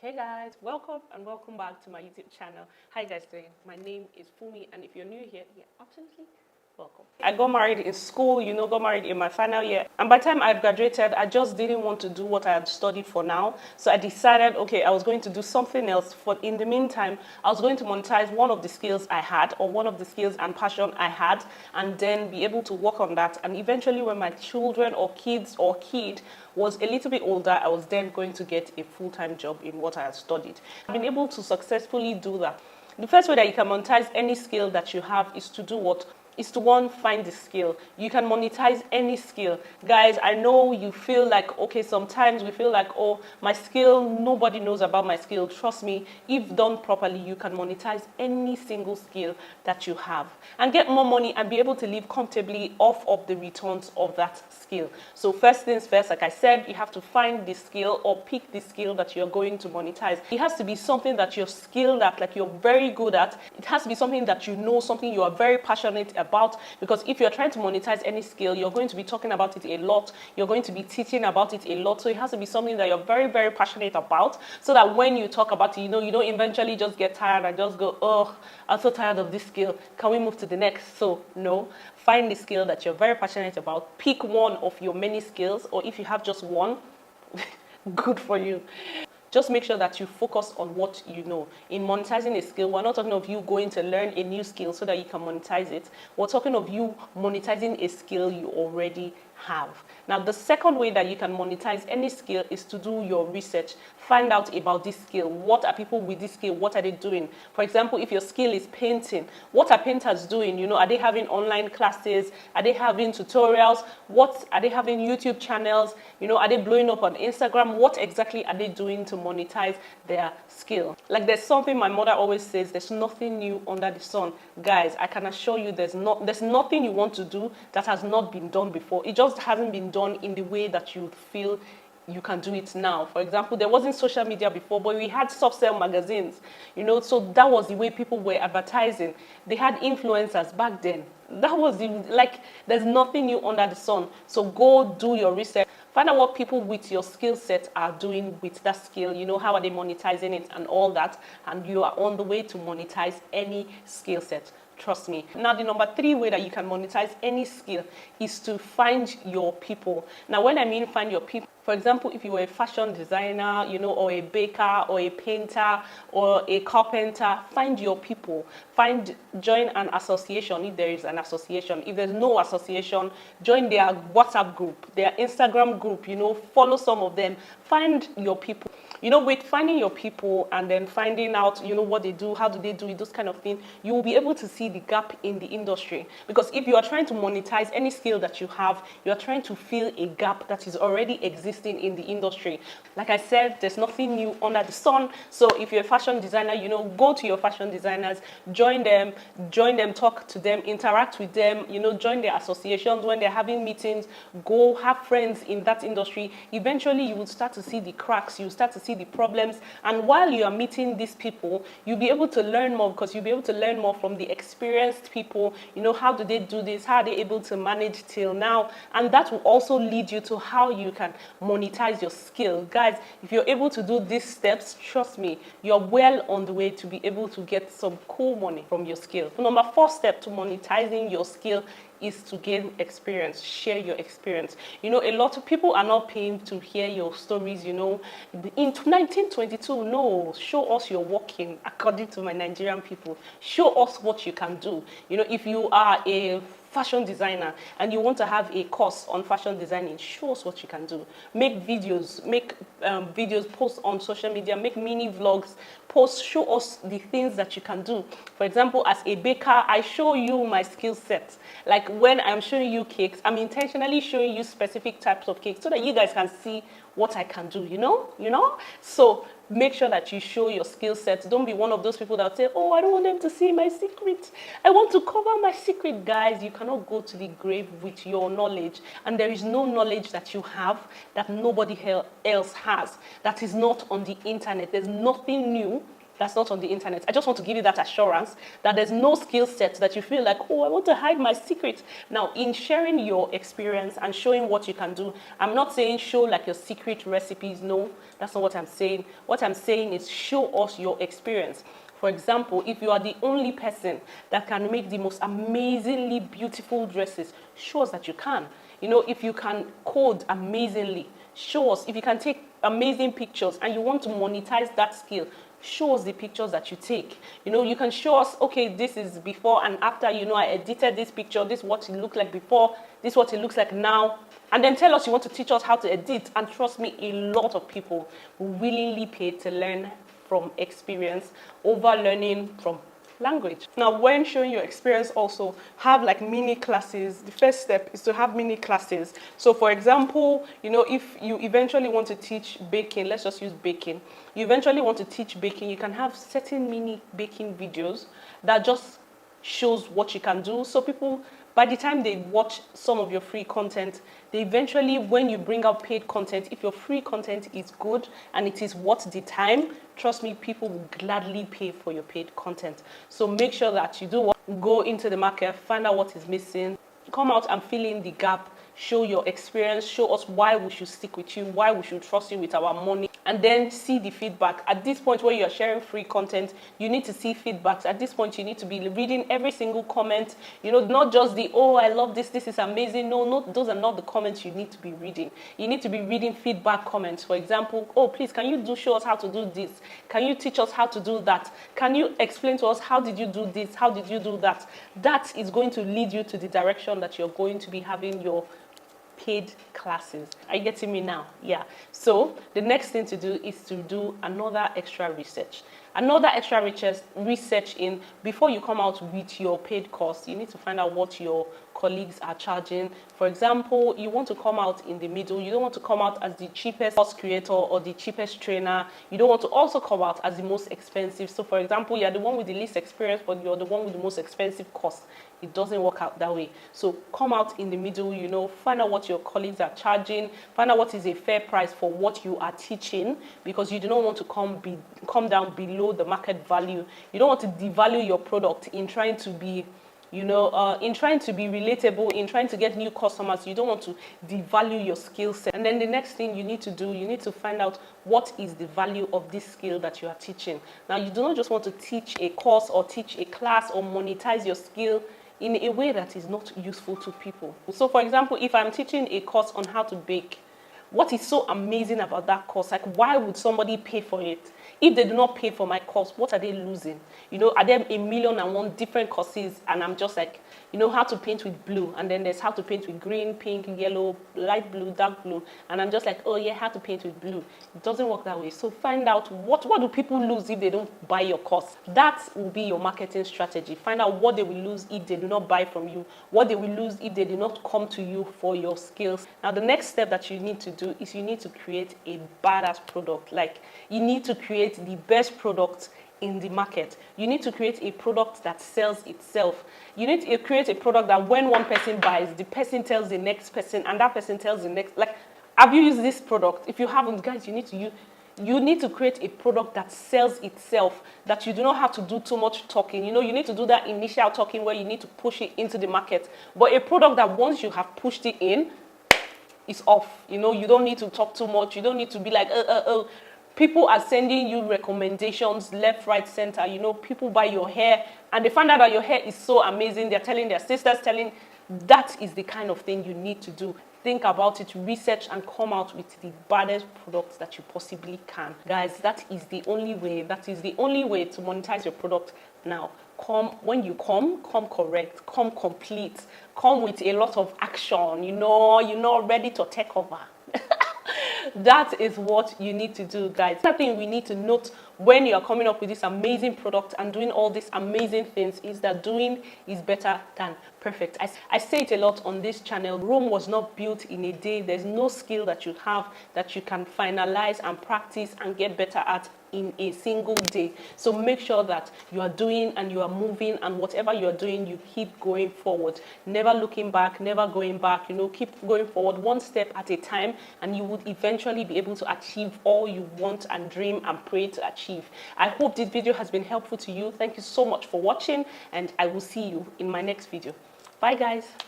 Hey guys, welcome and welcome back to my YouTube channel. How you guys doing? My name is Fumi, and if you're new here, yeah, absolutely welcome. I got married in school, got married in my final year. And by the time I graduated, I just didn't want to do what I had studied for now. So I decided, okay, I was going to do something else. For in the meantime, I was going to monetize one of the skills I had, or one of the skills and passion I had, and then be able to work on that. And eventually, when my children or kids or kid was a little bit older, I was then going to get a full-time job in what I had studied. I've been able to successfully do that. The first way that you can monetize any skill that you have is to do what? Is to one, find the skill. You can monetize any skill. Guys, I know you feel like, okay, sometimes we feel like, oh, my skill, nobody knows about my skill. Trust me, if done properly, you can monetize any single skill that you have and get more money and be able to live comfortably off of the returns of that skill. So first things first, like I said, you have to find the skill or pick the skill that you're going to monetize. It has to be something that you're skilled at, like you're very good at. It has to be something that you know, something you are very passionate about, because if you're trying to monetize any skill, you're going to be talking about it a lot. You're going to be teaching about it a lot. So it has to be something that you're very, very passionate about, so that when you talk about it, you don't eventually just get tired and just go, oh, I'm so tired of this skill. Can we move to the next? So no, find the skill that you're very passionate about. Pick one of your many skills, or if you have just one, good for you. Just make sure that you focus on what you know. In monetizing a skill, we're not talking of you going to learn a new skill so that you can monetize it. We're talking of you monetizing a skill you already have. Now, the second way that you can monetize any skill is to do your research. Find out about this skill. What are people with this skill? What are they doing? For example, if your skill is painting, what are painters doing? Are they having online classes? Are they having tutorials? What are they having YouTube channels? Are they blowing up on Instagram? What exactly are they doing to monetize their skill? Like, there's something my mother always says, there's nothing new under the sun. Guys, I can assure you there's nothing you want to do that has not been done before. It just hasn't been done in the way that you feel you can do it now. For example, there wasn't social media before, but we had soft sell magazines, so that was the way people were advertising. They had influencers back then. That was there's nothing new under the sun. So go do your research. Find out what people with your skill set are doing with that skill. How are they monetizing it and all that. And you are on the way to monetize any skill set. Trust me. Now, the number 3 way that you can monetize any skill is to find your people. Now, when I mean find your people, for example, if you were a fashion designer, or a baker, or a painter, or a carpenter, find your people. Join an association if there is an association. If there's no association, join their WhatsApp group, their Instagram group, follow some of them. Find your people. With finding your people and then finding out, what they do, how do they do it, those kind of things, you will be able to see the gap in the industry. Because if you are trying to monetize any skill that you have, you are trying to fill a gap that is already existing in the industry. Like I said, there's nothing new under the sun. So if you're a fashion designer, go to your fashion designers, join them, talk to them, interact with them, join their associations. When they're having meetings, go have friends in that industry. Eventually, you will start to see the cracks, you start to see the problems, and while you are meeting these people, you'll be able to learn more, because you'll be able to learn more from the experienced people. How do they do this? How are they able to manage till now? And that will also lead you to how you can monetize your skill. Guys, if you're able to do these steps, trust me, you're well on the way to be able to get some cool money from your skill. The number 4 step to monetizing your skill is to gain experience. Share your experience. A lot of people are not paying to hear your stories. In 1922, no, show us your working, according to my Nigerian people. Show us what you can do. If you are a fashion designer and you want to have a course on fashion designing, show us what you can do. Make videos, post on social media, make mini vlogs, show us the things that you can do. For example, as a baker, I show you my skill set. Like when I'm showing you cakes, I'm intentionally showing you specific types of cakes so that you guys can see what I can do, So make sure that you show your skill set. Don't be one of those people that say, oh, I don't want them to see my secret. I want to cover my secret. Guys, you cannot go to the grave with your knowledge. And there is no knowledge that you have that nobody else has, that is not on the internet. There's nothing new that's not on the internet. I just want to give you that assurance that there's no skill set that you feel like, oh, I want to hide my secret. Now, in sharing your experience and showing what you can do, I'm not saying show like your secret recipes. No, that's not what I'm saying. What I'm saying is show us your experience. For example, if you are the only person that can make the most amazingly beautiful dresses, show us that you can. You know, if you can code amazingly, show us. If you can take amazing pictures and you want to monetize that skill, show us the pictures that you take. You know, you can show us, okay, this is before and after, you know, I edited this picture, this is what it looked like before, this is what it looks like now. And then tell us you want to teach us how to edit. And trust me, a lot of people will willingly pay to learn from experience over learning from language. Now, when showing your experience, also have like mini classes. The first step is to have mini classes. So for example, you know, if you eventually want to teach baking, let's just use baking. You eventually want to teach baking, you can have certain mini baking videos that just shows what you can do. So people, by the time they watch some of your free content, they eventually, when you bring out paid content, if your free content is good and it is worth the time, trust me, people will gladly pay for your paid content. So make sure that you do what, go into the market, find out what is missing, come out and fill in the gap, show your experience, show us why we should stick with you, why we should trust you with our money, and then see the feedback. At this point where you're sharing free content, you need to see feedbacks. At this point, you need to be reading every single comment, you know, not just the, oh, I love this, this is amazing. No, those are not the comments you need to be reading. You need to be reading feedback comments. For example, oh, please, can you show us how to do this? Can you teach us how to do that? Can you explain to us, how did you do this? How did you do that? That is going to lead you to the direction that you're going to be having your paid classes. Are you getting me now? Yeah. So the next thing to do is to do another extra research. Another extra research in, before you come out with your paid course, you need to find out what your colleagues are charging. For example, you want to come out in the middle. You don't want to come out as the cheapest course creator or the cheapest trainer. You don't want to also come out as the most expensive. So for example, you're the one with the least experience, but you're the one with the most expensive course. It doesn't work out that way. So come out in the middle, you know, find out what your colleagues are charging, find out what is a fair price for what you are teaching, because you do not want to come down below the market value. You don't want to devalue your product in trying to be, you know, in trying to be relatable, in trying to get new customers. You don't want to devalue your skill set. And then the next thing you need to do, you need to find out what is the value of this skill that you are teaching. Now, you do not just want to teach a course or teach a class or monetize your skill in a way that is not useful to people. So for example, if I'm teaching a course on how to bake, what is so amazing about that course? Like, why would somebody pay for it? If they do not pay for my course, what are they losing? You know, are there 1,000,001 different courses? And I'm just like, you know, how to paint with blue. And then there's how to paint with green, pink, yellow, light blue, dark blue. And I'm just like, oh yeah, how to paint with blue. It doesn't work that way. So find out what do people lose if they don't buy your course. That will be your marketing strategy. Find out what they will lose if they do not buy from you. What they will lose if they do not come to you for your skills. Now, the next step that you need to do is you need to create a badass product. Like, you need to create the best product in the market. You need to create a product that sells itself. You need to create a product that when one person buys, the person tells the next person, and that person tells the next. Like, have you used this product? If you haven't, guys, you need to create a product that sells itself, that you do not have to do too much talking. You know, you need to do that initial talking where you need to push it into the market. But a product that once you have pushed it in, it's off. You know, you don't need to talk too much. You don't need to be like, People are sending you recommendations left, right, center. You know, people buy your hair and they find out that your hair is so amazing. They're telling their sisters, that is the kind of thing you need to do. Think about it, research, and come out with the baddest products that you possibly can. Guys, that is the only way. That is the only way to monetize your product now. When you come correct, come complete, come with a lot of action, you know, ready to take over. That is what you need to do, guys. Something we need to note when you are coming up with this amazing product and doing all these amazing things is that doing is better than perfect. I say it a lot on this channel. Rome was not built in a day. There's no skill that you have that you can finalize and practice and get better at in a single day. So make sure that you are doing and you are moving, and whatever you are doing, you keep going forward, never looking back, never going back. You know, keep going forward one step at a time, and you would eventually be able to achieve all you want and dream and pray to achieve achieve. I hope this video has been helpful to you. Thank you so much for watching, and I will see you in my next video. Bye guys.